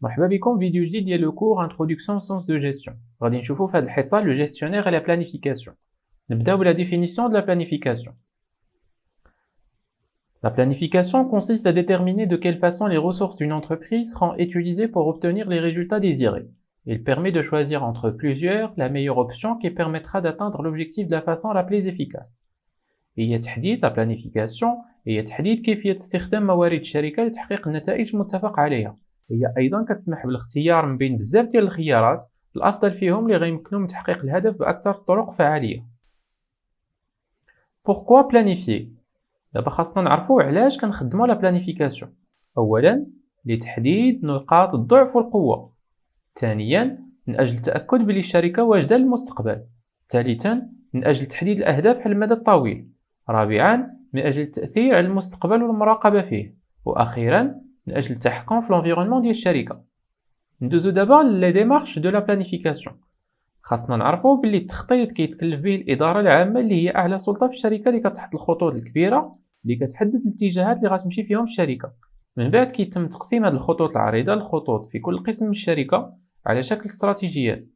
مرحبا بكم فيديو جديد ديال لو كور انتروداكسيون سونس دو جيستيون. غادي نشوفوا في هذه الحصه لو جيستيونير et la planification. نبداو بلا définition de la planification. La planification consiste à déterminer de quelle façon les ressources d'une entreprise seront utilisées pour obtenir les résultats désirés. Il permet de choisir entre plusieurs la meilleure option qui permettra d'atteindre l'objectif de la façon la plus efficace. هي تحديد la planification هي تحديد كيفية استخدام موارد الشركة لتحقيق النتائج المتفق عليها. هي ايضا كتسمح بالاختيار من بين بزاف ديال الخيارات الافضل فيهم اللي غيمكنهم من تحقيق الهدف باكثر الطرق فعاليه. Pourquoi planifier؟ دابا خاصنا نعرفوا علاش كنخدموا لا بلانيفيكاسيون. اولا لتحديد نقاط الضعف والقوه، ثانيا من اجل التاكد بلي الشركه واجده للمستقبل، ثالثا من اجل تحديد الاهداف على المدى الطويل، رابعا من اجل التاثير على المستقبل والمراقبه فيه، واخيرا من اجل التحكم في l'environnement ديال الشركه. ندوزو دابا لي ديمارش دو لا بلانيفيكاسيون. خاصنا نعرفوا بلي التخطيط كيتكلف به الاداره العامه اللي هي اعلى سلطه في الشركه اللي كتحط الخطوط الكبيره اللي كتحدد الاتجاهات اللي غتمشي فيهم الشركه. من بعد كيتم تقسيم هذه الخطوط العريضه لخطوط في كل قسم من الشركه على شكل استراتيجيات.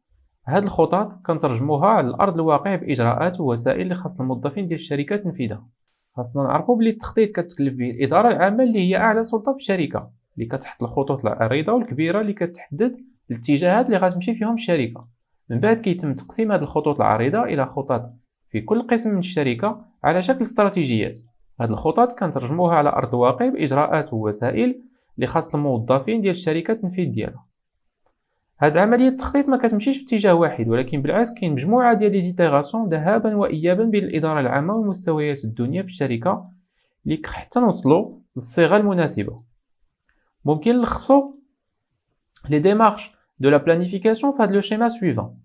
هاد الخطط كنترجموها على الارض الواقع باجراءات ووسائل اللي خاص الموظفين ديال الشركه تنفيذها. خاصنا نعرفوا بلي التخطيط كتكلف به الاداره العامه اللي هي اعلى سلطه في الشركه اللي كتحط الخطوط العريضه والكبيره اللي كتحدد الاتجاهات اللي غتمشي فيهم الشركه. من بعد كيتم تقسيم هذه الخطوط العريضه الى خطط في كل قسم من الشركه على شكل استراتيجيات. هذه الخطط كنترجموها على ارض الواقع باجراءات ووسائل اللي خاص الموظفين ديال الشركه التنفيذ ديالها. هاد عمليه التخطيط ما كتمشيش في اتجاه واحد، ولكن بالعكس كاين مجموعه ديال لي زيتيراسيون ذهابا وايابا بين الاداره العامه والمستويات الدنيا في الشركه اللي حتى نوصلوا للصيغه المناسبه. ممكن نلخصوا لي ديمارش دو لا بلانيفيكاسيون في هذا لو شيما سويفون.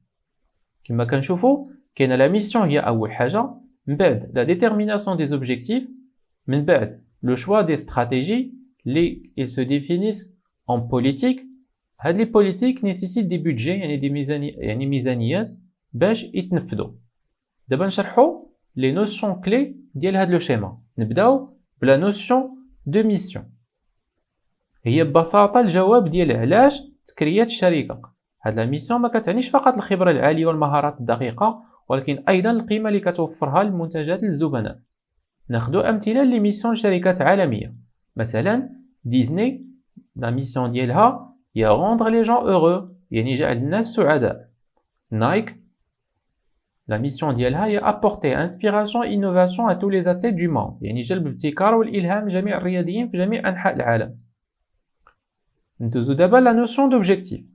كما كنشوفوا كاينه لا ميسيون هي اول حاجه، من بعد لا ديتيرميناسيون دي زوبجيكتيف، من بعد لو شوا دي استراتيجي اللي ils se définissent en politique. هاد لي بوليتيك نيسيسيت دي بودجي يعني دي ميزانيات باش يتنفذوا. دابا نشرحوا لي نوسيون كلي ديال هاد لو شيما. نبداو بلا نوسيون دو ميسيون. هي ببساطه الجواب ديال علاش تكريات الشركه. هاد لا ميسيون ما كتعنيش فقط الخبره العاليه والمهارات الدقيقه، ولكن ايضا القيمه اللي كتوفرها المنتجات للزبناء. ناخذ امثله لميسيون شركات عالميه. مثلا ديزني لا ميسيون ديالها هي rendre les gens heureux يعني جعل الناس سعداء. نايك لا ميسيون ديالها هي apporter inspiration et innovation à tous les athlètes du monde يعني جلب الابتكار والالهام لجميع الرياضيين في جميع انحاء العالم. ندوزو دابا لا نوسيون دوبجيكتيف.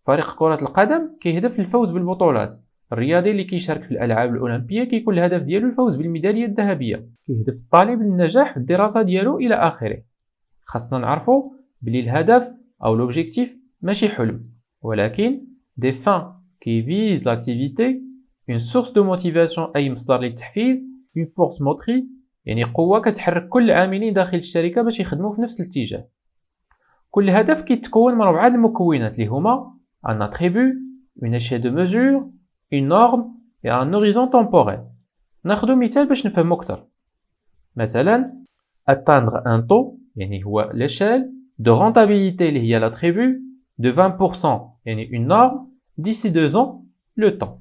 فريق كرة القدم كيهدف للفوز بالبطولات. الرياضي اللي كيشارك في الالعاب الاولمبيه كيكون الهدف ديالو الفوز بالميداليه الذهبيه. كيهدف الطالب للنجاح في الدراسه ديالو الى اخره. خاصنا نعرفوا بلي الهدف او l'objectif ماشي حلم، ولكن des fins qui visent l'activité، une source de motivation أي مصدر للتحفيز، une force motrice يعني قوة كتحرك كل العاملين داخل الشركة باش يخدموا في نفس الاتجاه. كل هدف كيتكون من 4 المكونات اللي هما un attribut، une échelle de mesure، une norme et un horizon temporel. ناخذ مثال باش نفهمو أكثر. مثلا atteindre un taux يعني هو l'échelle de rentabilité اللي هي l'attribut de 20% يعني une norme d'ici 2 ans le temps.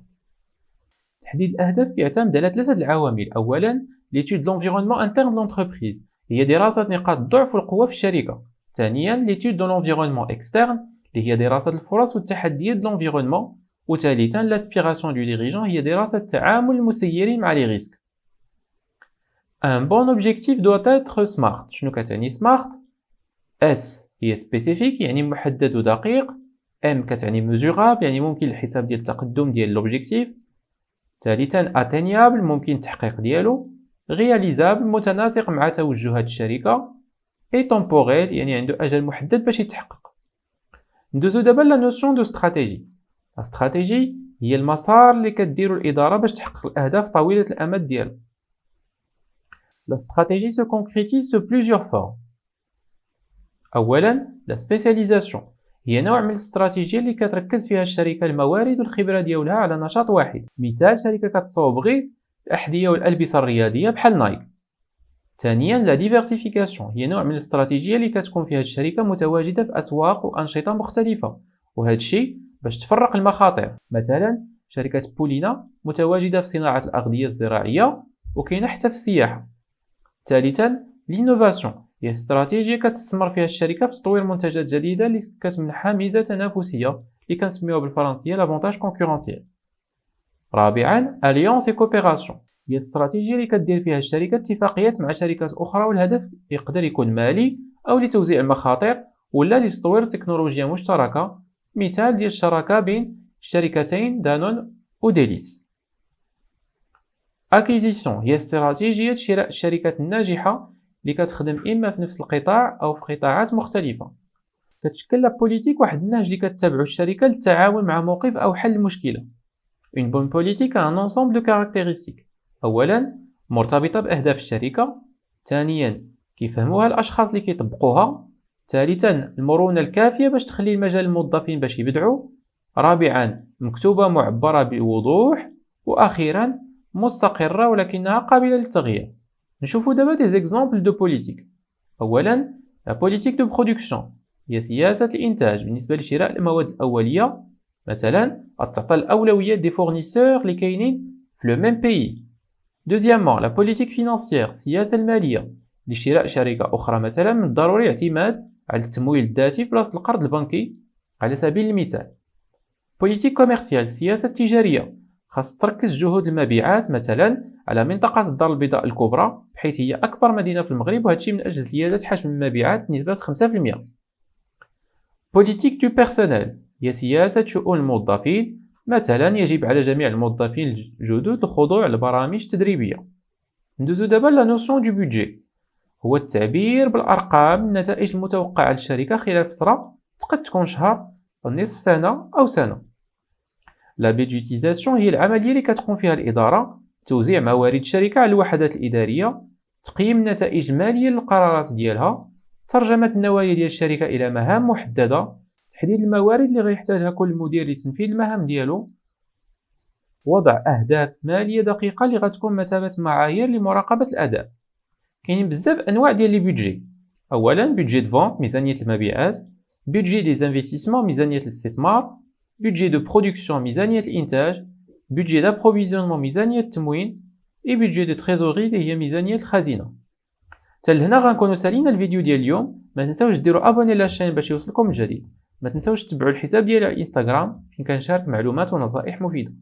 تحديد الأهداف كيعتمد على 3 العوامل. أولا l'étude de l'environnement interne de l'entreprise هي دراسة نقاط الضعف والقوة في الشركة. ثانيا l'étude de l'environnement externe اللي هي دراسة الفرص والتحديات de l'environnement. وثالثا l'aspiration du dirigeant هي دراسة تعامل المسيرين مع les risques. Un bon objectif doit être smart. شنو كتعني smart؟ S هي سبيسيفيك يعني محدد ودقيق. M كتعني mesurable يعني ممكن الحساب ديال التقدم ديال لوبجيكتيف. ثالثا atteignable ممكن التحقيق ديالو. réalisable متناسق مع توجهات الشركة. et temporel يعني عنده أجل محدد باش يتحقق. ندوزو دابا لا نوسيون دو استراتيجي. الاستراتيجي هي المسار اللي كديرو الإدارة باش تحقق الأهداف طويلة الأمد ديالو. La stratégie se concrétise sous plusieurs formes. اولا لا سبيسياليزاسيون هي نوع من الاستراتيجيه اللي كتركز فيها الشركه الموارد والخبره ديالها على نشاط واحد. مثال شركه كتصوب غير الاحذيه والالبسه الرياضيه بحال نايك. ثانيا لا ديفيرسيفيكاسيون، هي نوع من الاستراتيجيه اللي كتكون فيها الشركه متواجده في اسواق وانشطه مختلفه، وهذا الشيء باش تفرق المخاطر. مثلا شركه بولينا متواجده في صناعه الاغذيه الزراعيه وكاينه حتى في السياحه. ثالثا لينوفاسيون، هي استراتيجيه كتستمر فيها الشركه في تطوير منتجات جديده اللي كتمنحها ميزه تنافسيه اللي كنسميوها بالفرنسيه لافونتاج كونكورونسيال. رابعا اليونس اي كوبيراسيون، هي الاستراتيجيه اللي كدير فيها الشركه اتفاقيات مع شركات اخرى، والهدف يقدر يكون مالي او لتوزيع المخاطر ولا لتطوير تكنولوجيا مشتركه. مثال ديال الشراكه بين الشركتين دانون وديليس. اكيزيسيون، هي استراتيجيه شراء الشركات الناجحه اللي كتخدم اما في نفس القطاع او في قطاعات مختلفه. كتشكل لا بوليتيك واحد النهج اللي كتبعو الشركه للتعاون مع موقف او حل المشكله. Une bonne politique a un ensemble de caractéristiques. أولا مرتبطة بأهداف الشركة. ثانيا كيفهموها الأشخاص اللي كيطبقوها. ثالثا المرونة الكافية باش تخلي المجال للموظفين باش يبدعوا. رابعا مكتوبة معبرة بوضوح. وأخيرا مستقرة ولكنها قابلة للتغيير. نشوفوا دابا دي زيكزامبل دو بوليتيك. أولا لا بوليتيك دو برودكسيون، هي سياسة الإنتاج بالنسبة لشراء المواد الأولية. مثلا تعطى الأولوية دي فورنيسور اللي كاينين في لو ميم بيي. دوزيامون لا بوليتيك فينانسيير، السياسة المالية لشراء شركة أخرى. مثلا من الضروري اعتماد على التمويل الذاتي بلاصة القرض البنكي على سبيل المثال. بوليتيك كوميرسيال، السياسة التجارية، خاص تركز جهود المبيعات مثلا على منطقة الدار البيضاء الكبرى بحيث هي أكبر مدينة في المغرب، وهذا الشيء من أجل زيادة حجم المبيعات بنسبة 5%. بوليتيك دو بيرسونيل، هي سياسة شؤون الموظفين. مثلا يجب على جميع الموظفين الجدد الخضوع لبرامج تدريبية. ندوزو دابا لا نوسيون دو بودجي، هو التعبير بالأرقام النتائج المتوقعة للشركة خلال فترة قد تكون شهر أو نصف سنة أو سنة. لا بيدجيتيزاسيون هي العملية اللي كتقوم فيها الإدارة توزيع موارد الشركة على الوحدات الإدارية، تقييم النتائج المالية للقرارات ديالها، ترجمة النوايا ديال الشركة إلى مهام محددة، تحديد الموارد اللي غيحتاجها كل مدير لتنفيذ المهام ديالو، وضع أهداف مالية دقيقة اللي غتكون مثابة معايير لمراقبة الأداء. كاينين بزاف أنواع ديال لي بودجي. أولا بودجي دو فونت، ميزانية المبيعات، بودجي دي زانفيستيسمون، ميزانية الاستثمار، بودجي دو برودكسيون، ميزانية الإنتاج، بودجي دابروفيزيونمون، ميزانية التموين، اي بودجي دو تريزوري اللي هي ميزانية الخزينة. حتى لهنا غنكونوا سالينا الفيديو ديال اليوم. ما تنساوش ديروا ابوني للشين باش يوصلكم الجديد. ما تنساوش تتبعوا الحساب ديالي على الانستغرام فين كنشارك معلومات ونصائح مفيده.